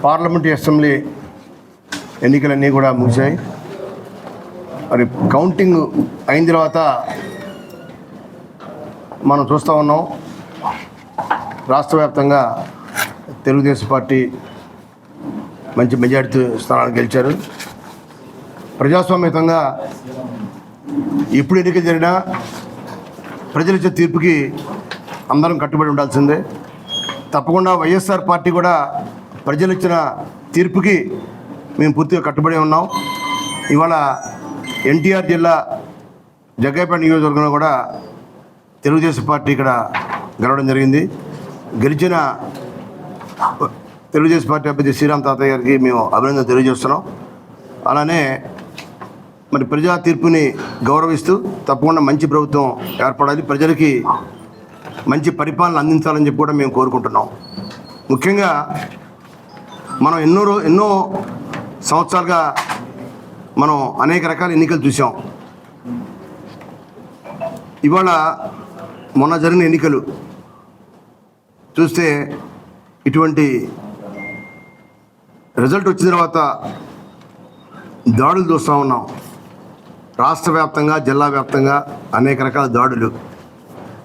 Parliament assembly ఎన్నికలన్నీ కూడా ముగిశాయి. మరి కౌంటింగ్ అయిన తర్వాత మనం చూస్తూ ఉన్నాం, రాష్ట్ర వ్యాప్తంగా తెలుగుదేశం పార్టీ మంచి మెజారిటీ స్థానాలు గెలిచారు. ప్రజాస్వామ్యతంగా ఎప్పుడు ఎన్నికలు జరిగినా ప్రజలిచ్చే తీర్పుకి అందరం కట్టుబడి ఉండాల్సిందే. తప్పకుండా వైఎస్ఆర్ పార్టీ కూడా ప్రజలు ఇచ్చిన తీర్పుకి మేము పూర్తిగా కట్టుబడి ఉన్నాం. ఇవాళ ఎన్టీఆర్ జిల్లా జగ్గయ్యపేట నియోజకవర్గంలో కూడా తెలుగుదేశం పార్టీ ఇక్కడ గెలవడం జరిగింది. గెలిచిన తెలుగుదేశం పార్టీ అభ్యర్థి శ్రీరామ్ తాతయ్య గారికి మేము అభినందన తెలియజేస్తున్నాం. అలానే మరి ప్రజా తీర్పుని గౌరవిస్తూ తప్పకుండా మంచి ప్రభుత్వం ఏర్పడాలి, ప్రజలకి మంచి పరిపాలన అందించాలని చెప్పి కూడా మేము కోరుకుంటున్నాం. ముఖ్యంగా మనం ఎన్నో సంవత్సరాలుగా మనం అనేక రకాల ఎన్నికలు చూసాం. ఇవాళ మొన్న జరిగిన ఎన్నికలు చూస్తే ఇటువంటి రిజల్ట్ వచ్చిన తర్వాత దాడులు చూస్తూ ఉన్నాం. రాష్ట్ర వ్యాప్తంగా, జిల్లా వ్యాప్తంగా అనేక రకాల దాడులు.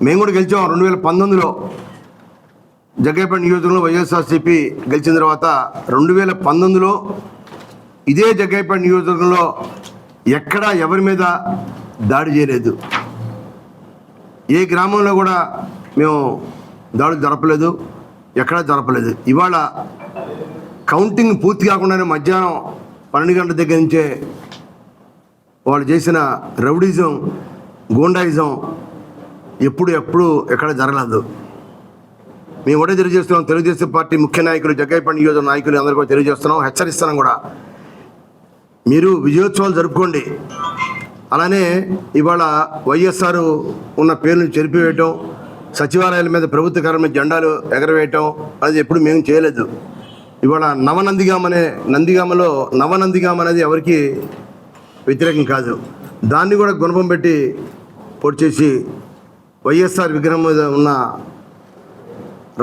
మేము కూడా గెలిచాం 2019లో జగ్గయ్యపేట నియోజకవర్గంలో వైఎస్ఆర్సీపీ గెలిచిన తర్వాత 2019లో ఇదే జగ్గయ్యపేట నియోజకవర్గంలో ఎక్కడా ఎవరి మీద దాడి చేయలేదు. ఏ గ్రామంలో కూడా మేము దాడులు జరపలేదు, ఎక్కడా జరపలేదు. ఇవాళ కౌంటింగ్ పూర్తి కాకుండానే మధ్యాహ్నం 12 గంటల దగ్గర నుంచే వాళ్ళు చేసిన రౌడీజం, గూండాయిజం ఎప్పుడు ఎక్కడ జరగలేదు. మేము ఒకటే తెలియజేస్తున్నాం, తెలుగుదేశం పార్టీ ముఖ్య నాయకులు, జగ్గయ్యపేట నియోజకవర్గ నాయకులు అందరూ కూడా తెలియజేస్తున్నాం, హెచ్చరిస్తున్నాం కూడా. మీరు విజయోత్సవాలు జరుపుకోండి. అలానే ఇవాళ వైఎస్ఆర్ ఉన్న పేర్లను చెరిపివేయటం, సచివాలయాల మీద ప్రభుత్వ కార్యాలయం మీద జెండాలు ఎగరవేయటం అది ఎప్పుడు మేము చేయలేదు. ఇవాళ నందిగామలో నవనందిగామ అనేది ఎవరికి వ్యతిరేకం కాదు. దాన్ని కూడా గుణపం పెట్టి పొడి చేసి వైఎస్ఆర్ విగ్రహం మీద ఉన్న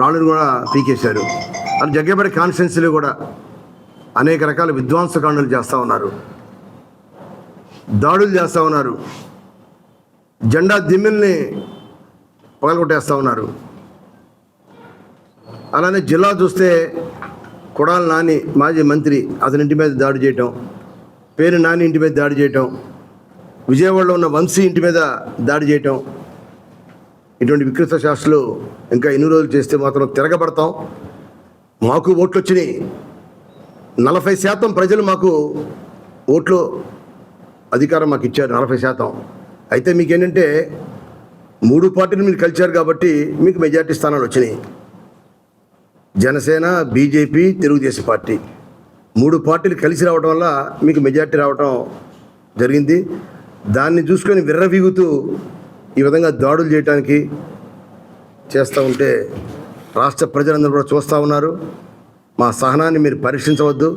రాళ్ళను కూడా పీకేశారు. అది జగ్గయ్యపేట కాన్స్టిట్యున్సీలో కూడా అనేక రకాల విధ్వంసకాండలు చేస్తూ ఉన్నారు, దాడులు చేస్తూ ఉన్నారు, జెండా దిమ్మెల్ని పగలగొట్టేస్తూ ఉన్నారు. అలానే జిల్లా చూస్తే కొడాలి నాని మాజీ మంత్రి, అతని ఇంటి మీద దాడి చేయటం, పేరు నాని ఇంటి మీద దాడి చేయటం, విజయవాడలో ఉన్న వంశీ ఇంటి మీద దాడి చేయటం, ఇటువంటి వికృత శాస్త్రాలు ఇంకా ఎన్ని రోజులు చేస్తే మాత్రం తిరగబడతాం. మాకు ఓట్లు వచ్చినాయి, 40% ప్రజలు మాకు ఓట్లు అధికారం మాకు ఇచ్చారు, 40%. అయితే మీకేంటంటే 3 పార్టీలు మీరు కలిశారు కాబట్టి మీకు మెజార్టీ స్థానాలు వచ్చినాయి. జనసేన, బీజేపీ, తెలుగుదేశం పార్టీ 3 పార్టీలు కలిసి రావడం వల్ల మీకు మెజార్టీ రావడం జరిగింది. దాన్ని చూసుకొని విర్రవీగుతూ ఈ విధంగా దాడులు చేయడానికి చేస్తూ ఉంటే రాష్ట్ర ప్రజలందరూ కూడా చూస్తూ ఉన్నారు. మా సహనాన్ని మీరు పరీక్షించవద్దు.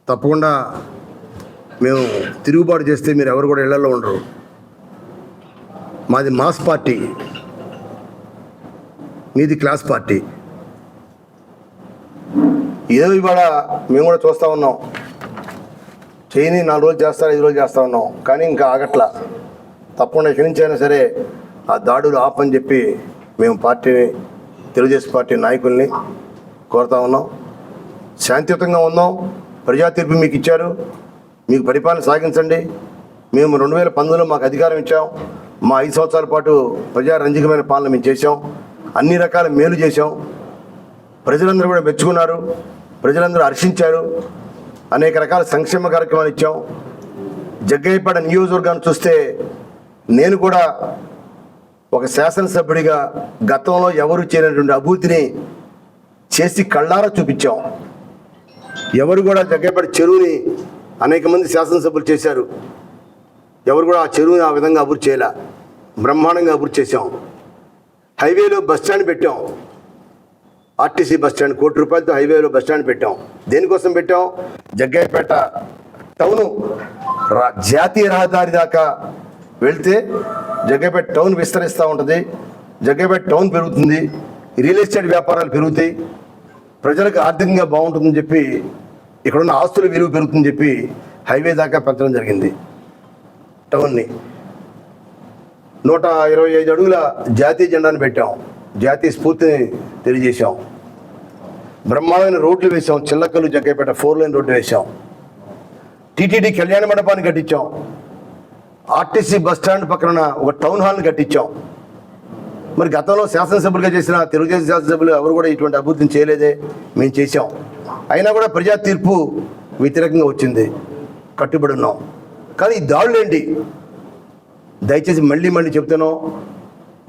తప్పకుండా మేము తిరుగుబాటు చేస్తే మీరు ఎవరు కూడా ఇళ్లలో ఉండరు. మాది మాస్ పార్టీ, మీది క్లాస్ పార్టీ. ఏదో ఇవాళ మేము కూడా చూస్తూ ఉన్నాం, చేయని 4 రోజులు చేస్తారు, 5 రోజులు చేస్తూ ఉన్నాం, కానీ ఇంకా ఆగట్లా. తప్పకుండా ఎక్కడి నుంచి అయినా సరే ఆ దాడులు ఆపని చెప్పి మేము పార్టీని, తెలుగుదేశం పార్టీ నాయకుల్ని కోరుతా ఉన్నాం. శాంతియుతంగా ఉన్నాం. ప్రజా తీర్పు మీకు ఇచ్చారు, మీకు పరిపాలన సాగించండి. మేము 2019లో మాకు అధికారం ఇచ్చాం. మా 5 సంవత్సరాల పాటు ప్రజారంజకమైన పాలన మేము చేసాం, అన్ని రకాల మేలు చేసాం. ప్రజలందరూ కూడా మెచ్చుకున్నారు, ప్రజలందరూ హర్షించారు. అనేక రకాల సంక్షేమ కార్యక్రమాలు ఇచ్చాం. జగ్గయ్యపేట నియోజకవర్గాన్ని చూస్తే నేను కూడా ఒక శాసనసభ్యుడిగా గతంలో ఎవరు చేయనటువంటి అభివృద్ధిని చేసి కళ్ళారా చూపించాం. ఎవరు కూడా జగ్గయ్యపేట చెరువుని అనేక మంది శాసనసభ్యులు చేశారు, ఎవరు కూడా ఆ చెరువుని ఆ విధంగా అభివృద్ధి చేయాల. బ్రహ్మాండంగా అభివృద్ధి చేశాం. హైవేలో బస్టాండ్ పెట్టాం, ఆర్టీసీ బస్టాండ్, ₹1 కోటి హైవేలో బస్టాండ్ పెట్టాం. దేనికోసం పెట్టాం? జగ్గయ్యపేట టౌను జాతీయ రహదారి దాకా వెళ్తే జగ్గయ్యపేట టౌన్ విస్తరిస్తూ ఉంటుంది, జగ్గయ్యపేట టౌన్ పెరుగుతుంది, రియల్ ఎస్టేట్ వ్యాపారాలు పెరుగుతాయి. ప్రజలకు ఆర్థికంగా బాగుంటుందని చెప్పి ఇక్కడున్న ఆస్తుల విలువ పెరుగుతుందని చెప్పి హైవే దాకా పెంచడం జరిగింది. టౌన్ని 125 అడుగుల జాతీయ జెండాను పెట్టాం. జాతీయ స్ఫూర్తిని తెలియజేశాం. బ్రహ్మాండమైన రోడ్లు వేసాం. చిల్లకల్లు జగ్గైపేట 4 లైన్ రోడ్డు వేసాం. టీటీడీ కళ్యాణ మండపాన్ని కట్టించాం. ఆర్టీసీ బస్ స్టాండ్ పక్కన ఒక టౌన్ హాల్ని కట్టించాం. మరి గతంలో శాసనసభ్యులుగా చేసిన తెలుగుదేశం శాసనసభ్యులు ఎవరు కూడా ఇటువంటి అభివృద్ధిని చేయలేదే, మేము చేశాం. అయినా కూడా ప్రజా తీర్పు వ్యతిరేకంగా వచ్చింది. కట్టుబడి ఉన్నాం. కానీ ఈ దాడులు ఏంటి? దయచేసి మళ్ళీ చెప్తున్నాం,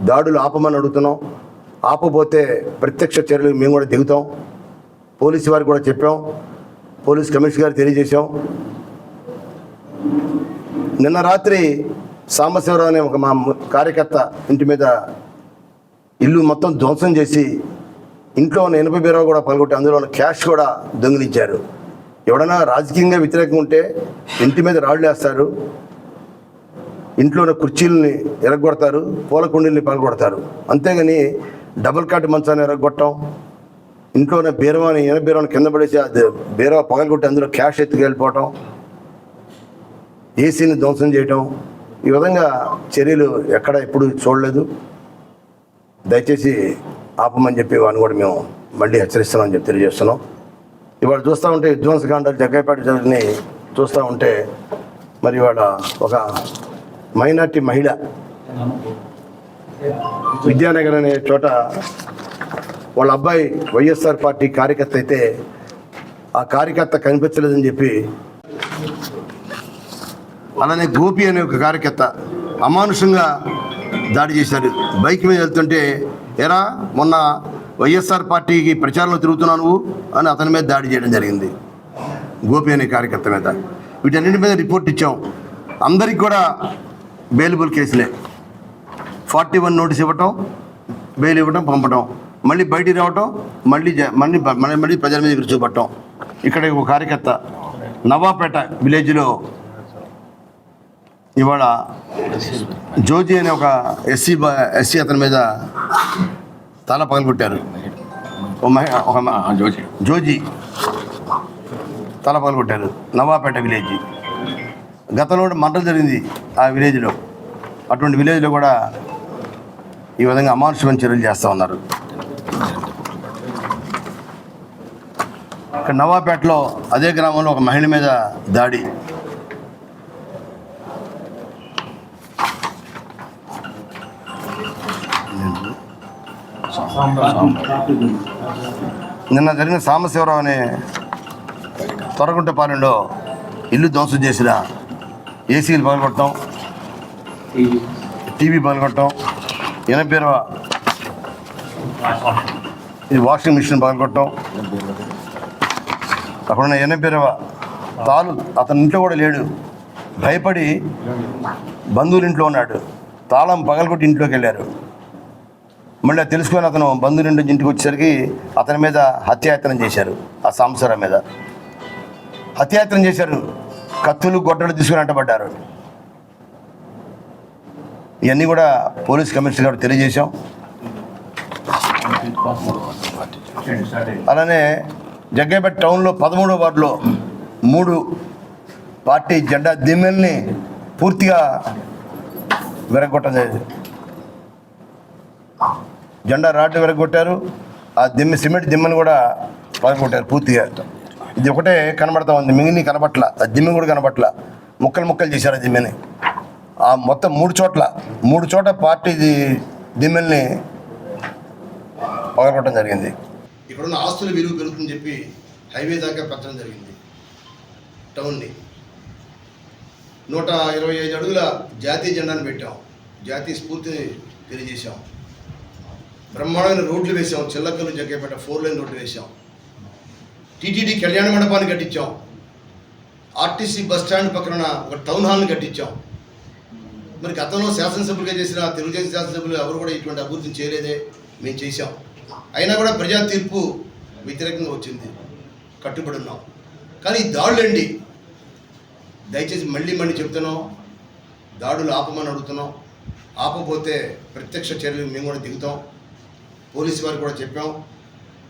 దాడులు ఆపమని అడుగుతున్నాం. ఆపపోతే ప్రత్యక్ష చర్యలు మేము కూడా దిగుతాం. పోలీసు వారికి కూడా చెప్పాం. పోలీస్ కమిషనర్ గారికి తెలియజేశాం. నిన్న రాత్రి సాంబశివరావు అనే ఒక మా కార్యకర్త ఇంటి మీద ఇల్లు మొత్తం ధ్వంసం చేసి ఇంట్లో ఉన్న 80 బీరో కూడా పగలగొట్టి అందులో ఉన్న క్యాష్ కూడా దొంగిలించారు. ఎవడన్నా రాజకీయంగా వ్యతిరేకంగా ఉంటే ఇంటి మీద రాళ్ళు వేస్తారు, ఇంట్లో ఉన్న కుర్చీలని ఎరగొడతారు, పూల కుండీల్ని పగలగొడతారు. అంతేగాని డబుల్ కాట్ మంచాన్ని ఎరగొట్టడం, ఇంట్లో ఉన్న బీరవాని 80 బీరవాని కింద పడేసి బీరవ పగలగొట్టి అందులో క్యాష్ ఎత్తుకెళ్ళిపోవటం, ఏసీని ధ్వంసం చేయటం, ఈ విధంగా చర్యలు ఎక్కడ ఎప్పుడు చూడలేదు. దయచేసి ఆపమని చెప్పి వాడిని కూడా మేము మళ్ళీ హెచ్చరిస్తున్నామని చెప్పి తెలియజేస్తున్నాం. ఇవాళ చూస్తూ ఉంటే విధ్వంసకాండాలు జగ్గైపేట జరిగిని చూస్తూ ఉంటే మరి ఇవాళ ఒక మైనార్టీ మహిళ విద్యానగర్ అనే చోట వాళ్ళ అబ్బాయి వైఎస్ఆర్ పార్టీ కార్యకర్త అయితే ఆ కార్యకర్త కనిపించలేదని చెప్పి, అలానే గోపి అనే ఒక కార్యకర్త అమానుషంగా దాడి చేశారు. బైక్ మీద వెళ్తుంటే ఎరా మొన్న వైఎస్ఆర్ పార్టీకి ప్రచారంలో తిరుగుతున్నావు నువ్వు అని అతని మీద దాడి చేయడం జరిగింది. గోపి అనే కార్యకర్త మీద. వీటన్నిటి మీద రిపోర్ట్ ఇచ్చాం. అందరికి కూడా బెయిలబుల్ కేసులే. 41 నోటీస్ ఇవ్వటం, బెయిల్ ఇవ్వటం, పంపటం, మళ్ళీ బయటికి రావటం, మళ్ళీ ప్రజల మీద చూపట్టడం. ఇక్కడ ఒక కార్యకర్త నవాపేట విలేజ్లో ఇవాళ జోజీ అనే ఒక ఎస్సీ అతని మీద తల పగలగొట్టారు. జోజీ తల పగలగొట్టారు నవాపేట విలేజ్. గతంలో మంటలు జరిగింది ఆ విలేజ్లో. అటువంటి విలేజ్లో కూడా ఈ విధంగా అమానుషమైన చర్యలు చేస్తూ ఉన్నారు. ఇక్కడ నవాపేటలో అదే గ్రామంలో ఒక మహిళ మీద దాడి. నిన్న జరిగిన సాంబశివరావు అనే తొరగుంటపాలెంలో ఇల్లు ధ్వంసం చేసిన ఏసీలు పగలగొట్టడం, టీవీ పగలగొట్టడం, 80 ఇది వాషింగ్ మిషన్ పగలగొట్టడం, అక్కడున్న 80 తాలు అతని ఇంట్లో కూడా లేడు, భయపడి బంధువుల ఇంట్లో ఉన్నాడు, తాళం పగలగొట్టి ఇంట్లోకి వెళ్ళారు. మళ్ళీ తెలుసుకొని అతను బంధువుల ఇంటి ఇంటికి వచ్చేసరికి అతని మీద హత్యాయత్నం చేశారు. ఆ సాంబశివరావు మీద హత్యాయత్నం చేశారు. కత్తులు గొడ్డలు తీసుకుని అంటబడ్డారు. ఇవన్నీ కూడా పోలీస్ కమిషనర్ గారు తెలియజేశాం. అలానే జగ్గైపేట టౌన్లో 13వ వార్డులో 3 పార్టీ జెండా దిమ్మెల్ని పూర్తిగా విరగొట్టడం జరిగింది. జెండా రాడ్డు విరగొట్టారు. ఆ సిమెంట్ దిమ్మని కూడా పగలగొట్టారు పూర్తిగా. ఇది ఒకటే కనబడతా ఉంది, మిగిలిన కనబట్ల. ఆ దిమ్మె కూడా కనబట్ల. ముక్కలు చేశారు ఆ దిమ్మెని. ఆ మొత్తం 3 చోట పార్టీ దిమ్మెల్ని పగలగొట్టడం జరిగింది. ఇక్కడున్న ఆస్తుల విలువ పెరుగుతుందని చెప్పి హైవే దాకా పెట్టడం జరిగింది. టౌన్ని 125 అడుగుల జాతీయ జెండాను పెట్టాం. జాతీయ స్ఫూర్తిని తెలియజేశాం. బ్రహ్మాండమైన రోడ్లు వేసాం. చిల్లకల్లు జగ్గైపేట 4 లైన్ రోడ్డు వేసాం. టీటీడీ కళ్యాణ మండపాన్ని కట్టించాం. ఆర్టీసీ బస్ స్టాండ్ పక్కన ఒక టౌన్ హాల్ని కట్టించాం. మరి గతంలో శాసనసభ్యులుగా చేసిన తెలుగుదేశం శాసనసభ్యులు ఎవరు కూడా ఇటువంటి అభివృద్ధిని చేయలేదే, మేము చేశాం. అయినా కూడా ప్రజా తీర్పు వ్యతిరేకంగా వచ్చింది. కట్టుబడి ఉన్నాం. కానీ ఈ దాడులండి, దయచేసి మళ్ళీ చెప్తున్నాం, దాడులు ఆపమని అడుగుతున్నాం. ఆపపోతే ప్రత్యక్ష చర్యలు మేము కూడా దిగుతాం. పోలీసు వారికి కూడా చెప్పాం.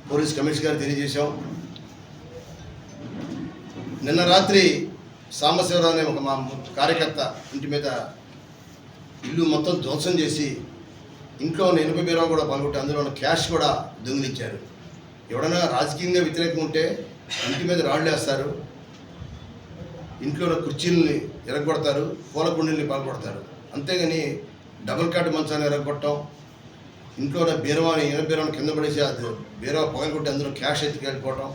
పోలీస్ కమిషనర్ గారు తెలియజేశాం. నిన్న రాత్రి సాంబశివరావు అనే ఒక మా కార్యకర్త ఇంటి మీద ఇల్లు మొత్తం ధ్వంసం చేసి ఇంట్లో ఉన్న ఇనుప బీరువా కూడా పలుకొట్టి అందులో ఉన్న క్యాష్ కూడా దొంగిలించారు. ఎవడైనా రాజకీయంగా వ్యతిరేకం ఉంటే ఇంటి మీద రాళ్ళు వేస్తారు, ఇంట్లో ఉన్న కుర్చీలని ఎరగొడతారు, పూల కుండీల్ని పగలగొడతారు. అంతేగాని డబుల్ కాట్ మంచాన్ని ఎరగొట్టడం, ఇంట్లో ఉన్న బీరువాని ఇనుప బీరువాని కింద పడేసి అది బీరువా పగలగొట్టి అందులో క్యాష్ ఎత్తుకెళ్ళిపోవటం,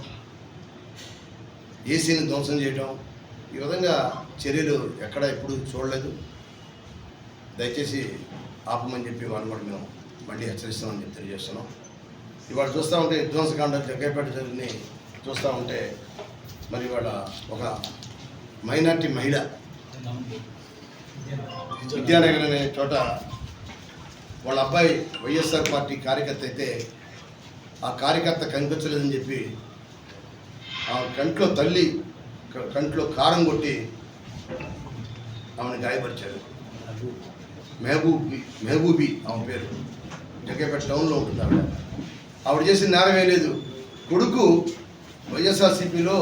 ఏసీని ధ్వంసం చేయటం, ఈ విధంగా చర్యలు ఎక్కడ ఎప్పుడు చూడలేదు. దయచేసి ఆపమని చెప్పి వాళ్ళు కూడా మేము మళ్ళీ హెచ్చరిస్తామని చెప్పి తెలియజేస్తున్నాం. ఇవాళ చూస్తూ ఉంటే విధ్వంసకాండ జగ్గైపేట జరిగిని చూస్తూ ఉంటే మరి ఇవాళ ఒక మైనార్టీ మహిళ విద్యానగర్ అనే చోట వాళ్ళ అబ్బాయి వైఎస్ఆర్ పార్టీ కార్యకర్త అయితే ఆ కార్యకర్త కనిపించలేదని చెప్పి ఆ కంట్లో కారం కొట్టి ఆమెను గాయపరిచారు. మెహబూబీ ఆమె పేరు, జగ్గైపేట టౌన్లో ఉంటుంది ఆవిడ. ఆవిడ చేసిన నేరం ఏం లేదు. కొడుకు వైఎస్ఆర్సీపీలో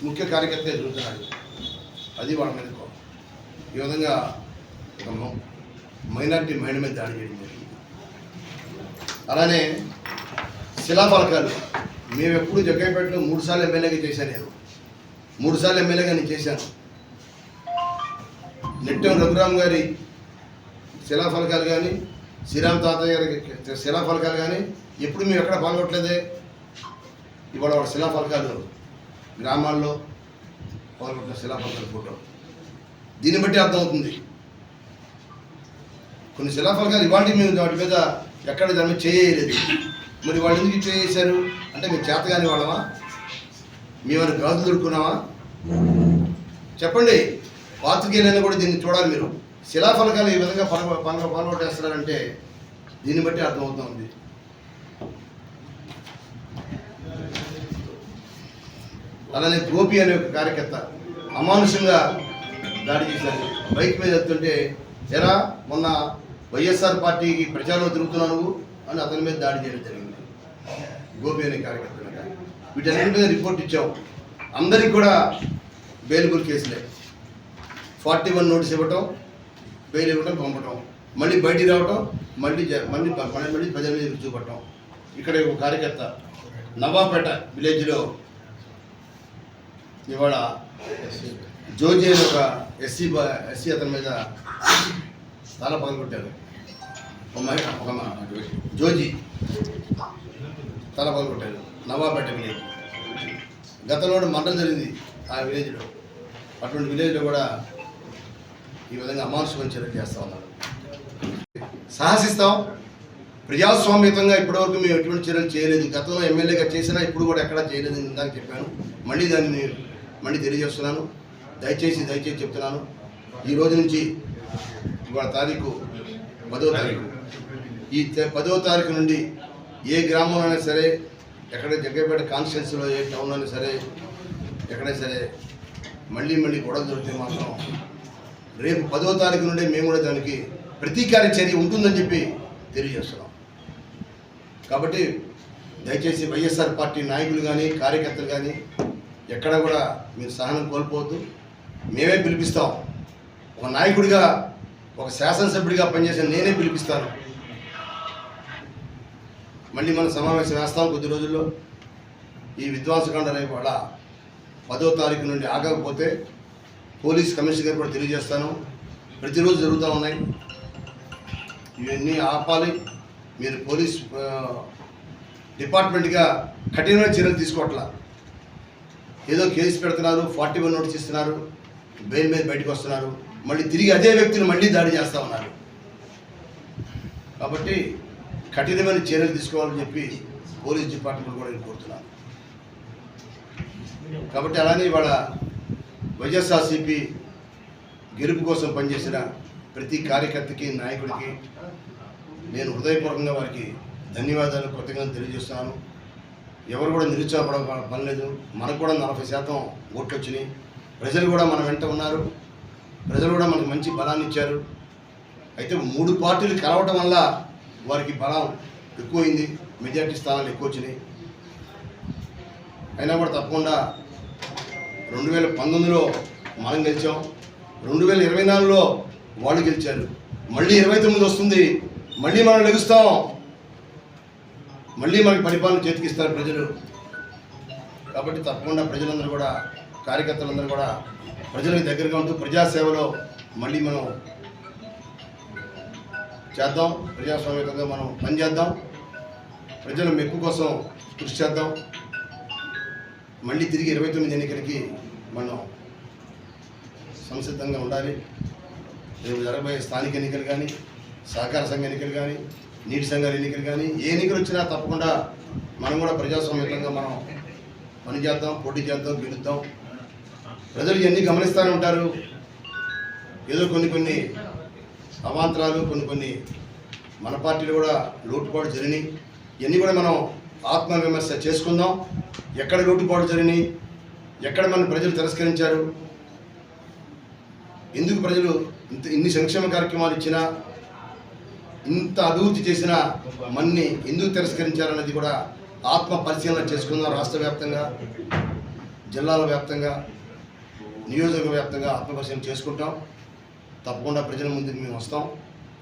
ముఖ్య కార్యకర్త ఎదుగుతున్నాడు. అది వాళ్ళ మీద ఈ విధంగా ఒక మైనార్టీ మహిళ మీద దాడి చేయడం జరిగింది. అలానే శిలాఫలకాలు మేము ఎప్పుడు జగ్గైపేటలో 3 సార్లు ఎమ్మెల్యేగా చేశాను. నేను 3 సార్లు ఎమ్మెల్యేగా నేను చేశాను. నెట్టెం రఘురామ్ గారి శిలాఫలకాలు కానీ, శ్రీరామ్ తాతయ్య గారి శిలాఫలకాలు కానీ ఎప్పుడు మేము ఎక్కడ పాల్గొట్టలేదే. ఇవాళ వాళ్ళ శిలాఫలకాలు గ్రామాల్లో పాల్గొట్టిన శిలాఫలకాల ఫోటో, దీన్ని బట్టి అర్థమవుతుంది. కొన్ని శిలాఫలకాలు ఇవాళ మేము వాటి మీద ఎక్కడ దాని మీద చేయలేదు. మరి వాళ్ళు ఎందుకు చేశారు అంటే మేము చేతగాని వాళ్ళమా, మేమైనా గాజులు దొరుకున్నామా? చెప్పండి. పాత్రికేయులైనా కూడా దీన్ని చూడాలి. మీరు శిలాఫలకాలు ఈ విధంగా పాల్గొట్టేస్తున్నారంటే దీన్ని బట్టి అర్థమవుతుంది. అలానే గోపి అనే ఒక కార్యకర్త అమానుషంగా దాడి చేశారు. బైక్ మీద వెళ్తుంటే ఎరా మొన్న వైఎస్ఆర్ పార్టీకి ప్రచారంలో తిరుగుతున్నావు నువ్వు అని అతని మీద దాడి చేయడం జరిగింది. గోపి అనే కార్యకర్త మీద వీటన్నిటి మీద రిపోర్ట్ ఇచ్చాం. అందరికి కూడా బెయిలబుల్ కేసులే. 41 నోటీస్ ఇవ్వటం, బెయిల్ ఇవ్వటం, పంపటం, మళ్ళీ బయటికి రావటం, మళ్ళీ 10 మీద చూపట్టడం. ఇక్కడ ఒక కార్యకర్త నవాపేట విలేజ్లో ఇవాళ జోజీ అని ఒక ఎస్సీ అతని మీద తల పగలగొట్టారు. ఒక జోజీ తల పగలగొట్టారు నవాపేట విలేజ్. గతంలో మర్డర్ జరిగింది ఆ విలేజ్లో. అటువంటి విలేజ్లో కూడా ఈ విధంగా అమానుషమైన చర్యలు చేస్తూ ఉన్నారు. సాహసిస్తాం. ప్రజాస్వామ్యతంగా ఇప్పటివరకు మేము ఎటువంటి చర్యలు చేయలేదు. గతంలో ఎమ్మెల్యేగా చేసినా ఇప్పుడు కూడా ఎక్కడా చేయలేదు అని చెప్పాను. మళ్ళీ తెలియజేస్తున్నాను. దయచేసి చెప్తున్నాను. ఈ రోజు నుంచి ఇవాళ తారీఖు 10వ తారీఖు. ఈ 10వ తారీఖు నుండి ఏ గ్రామంలో అయినా సరే, ఎక్కడ జగ్గైపేట కాన్స్టిట్యున్సీలో ఏ టౌన్లో అయినా సరే, ఎక్కడైనా సరే మళ్ళీ గొడవలు దొరికితే మాత్రం రేపు 10వ తారీఖు నుండి మేము కూడా దానికి ప్రతీకార చర్య ఉంటుందని చెప్పి తెలియజేస్తున్నాం. కాబట్టి దయచేసి వైఎస్ఆర్ పార్టీ నాయకులు కానీ, కార్యకర్తలు కానీ ఎక్కడ కూడా మీరు సహనం కోల్పోవద్దు. మేమే పిలిపిస్తాం. ఒక నాయకుడిగా, ఒక శాసనసభ్యుడిగా పనిచేసిన నేనే పిలిపిస్తాను. మళ్ళీ మనం సమావేశం వేస్తాం కొద్ది రోజుల్లో. ఈ విధ్వంసకాండ రేపు వాళ్ళ 10వ తారీఖు నుండి ఆగకపోతే పోలీస్ కమిషనర్ గారు కూడా తెలియజేస్తాను. ప్రతిరోజు జరుగుతూ ఉన్నాయి. ఇవన్నీ ఆపాలి. మీరు పోలీస్ డిపార్ట్మెంట్గా కఠినమైన చర్యలు తీసుకోవట్లా. ఏదో కేసు పెడుతున్నారు, 41 నోటీస్ ఇస్తున్నారు, బెయిల్ మీద బయటకు వస్తున్నారు, మళ్ళీ తిరిగి అదే వ్యక్తిని మళ్ళీ దాడి చేస్తూ ఉన్నారు. కాబట్టి కఠినమైన చర్యలు తీసుకోవాలని చెప్పి పోలీస్ డిపార్ట్మెంట్ కూడా నేను కోరుతున్నాను. కాబట్టి అలానే ఇవాళ వైఎస్ఆర్సీపీ గెలుపు కోసం పనిచేసిన ప్రతి కార్యకర్తకి, నాయకుడికి నేను హృదయపూర్వకంగా వారికి ధన్యవాదాలు, కృతజ్ఞతలు తెలియజేస్తున్నాను. ఎవరు కూడా నిరుత్సాహపడ పని లేదు. మనకు కూడా 40% ఓట్లు వచ్చినాయి. ప్రజలు కూడా మన వెంట ఉన్నారు. ప్రజలు కూడా మనకు మంచి బలాన్ని ఇచ్చారు. అయితే 3 పార్టీలు కలవటం వల్ల వారికి బలం ఎక్కువైంది, మెజార్టీ స్థానాలు ఎక్కువ వచ్చినాయి. అయినా కూడా తప్పకుండా 2019లో మనం గెలిచాం, 2024లో వాళ్ళు గెలిచారు, మళ్ళీ 29 వస్తుంది, మళ్ళీ మనం లెగుస్తాం, మళ్ళీ మనకి పరిపాలన చేతికిస్తారు ప్రజలు. కాబట్టి తప్పకుండా ప్రజలందరూ కూడా, కార్యకర్తలందరూ కూడా ప్రజలకు దగ్గరగా ఉంటూ ప్రజాసేవలో మళ్ళీ మనం చేద్దాం, ప్రజాస్వామ్యంగా మనం పనిచేద్దాం, ప్రజల మెప్పు కోసం కృషి చేద్దాం. మళ్ళీ తిరిగి 29 ఎన్నికలకి మనం సంసిద్ధంగా ఉండాలి. రేపు జరగబోయే స్థానిక ఎన్నికలు కానీ, సహకార సంఘ ఎన్నికలు కానీ, నీటి సంఘాల ఎన్నికలు కానీ, ఏ ఎన్నికలు వచ్చినా తప్పకుండా మనం కూడా ప్రజాస్వామ్యంగా మనం పనిచేద్దాం, పోటీ చేద్దాం, గెలుద్దాం. ప్రజలు ఇవన్నీ గమనిస్తూనే ఉంటారు. ఏదో కొన్ని అవాంతరాలు, కొన్ని మన పార్టీలు కూడా లోటుపాటు జరిగినాయి. ఇవన్నీ కూడా మనం ఆత్మవిమర్శ చేసుకుందాం. ఎక్కడ లోటుపాటు జరిగినాయి, ఎక్కడ మన ప్రజలు తిరస్కరించారు, ఎందుకు ప్రజలు ఇన్ని సంక్షేమ కార్యక్రమాలు ఇచ్చినా, ఇంత అభివృద్ధి చేసినా మన్ని ఎందుకు తిరస్కరించారనేది కూడా ఆత్మ పరిశీలన చేసుకుందాం. రాష్ట్ర వ్యాప్తంగా, జిల్లాల వ్యాప్తంగా, నియోజకవర్గ వ్యాప్తంగా ఆత్మపరిశీలన చేసుకుంటాం. తప్పకుండా ప్రజల ముందుకు మేము వస్తాం.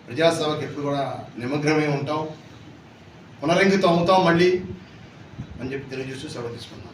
ప్రజాసేవకు ఎప్పుడు కూడా నిమగ్నమే ఉంటాం, పునరంకితం అవుతాం మళ్ళీ అని చెప్పి తెలియజేస్తూ సెలవు తీసుకుంటాం.